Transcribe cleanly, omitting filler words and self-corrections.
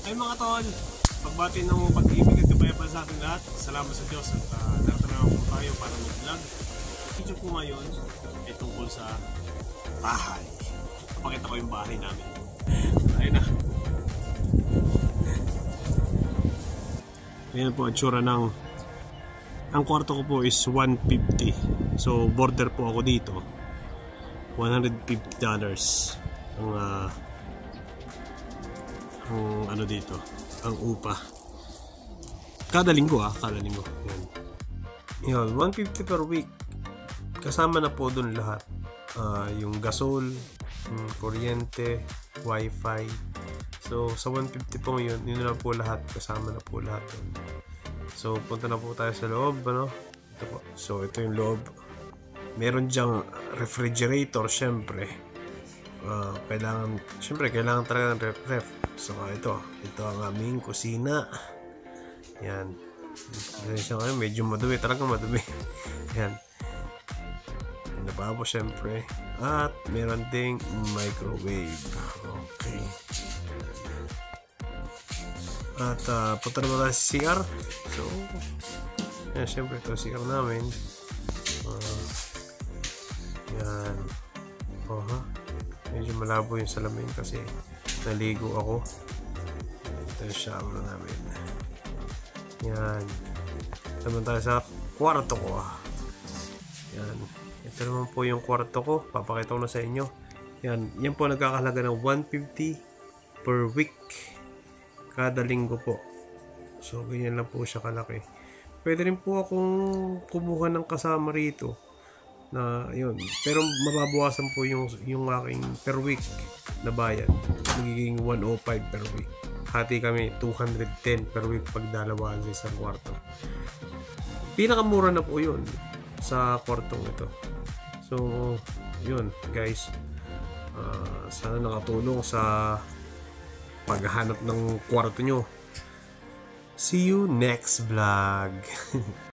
Ay mga tol, pagbati ng pag-ibig at kapayapaan sa ating lahat. Salamat sa Diyos at narito po tayo para mag-vlog. Video po ngayon ay tungkol sa bahay. Pakita ko yung bahay namin. Ayun na. Ayan po ang tsura ng... Ang kwarto ko po is $150. So border po ako dito. $150 ang ano dito, ang upa. Kada linggo kada linggo. Yan, 150 per week. Kasama na po dun lahat. Yung gasol, kuryente, wifi. So sa 150 po yun na po lahat. Kasama na po lahat dun. So punta na po tayo sa loob, ano? Ito po. So ito yung loob. Meron dyang refrigerator, syempre. Kailangan talaga ng ref. So ito ang aming kusina. Yan. Medyo madumi, talagang madumi. Yan. Lababo syempre. At meron ding microwave. Okay. At punta naman tayo sa CR. So yan, syempre ito CR namin. Yan. Medyo malabo yung salamin kasi naligo ako. Ito yung shower namin. Yan. Naman tayo sa kwarto ko. Yan. Ito naman po yung kwarto ko. Papakita ko na sa inyo. Yan. Yan po nagkakahalaga ng $150 per week. Kada linggo po. So, ganyan lang po siya kalaki. Pwede rin po akong kumuha ng kasama rito. Na yun, pero mababawasan po yung aking per week na bayad. Magiging 105 per week. Hati kami 210 per week pag dalawaan sa isang kwarto. Pinakamura na po yun sa kwartong ito. So yun guys, sana nakatulong sa paghahanap ng kwarto nyo. See you next vlog.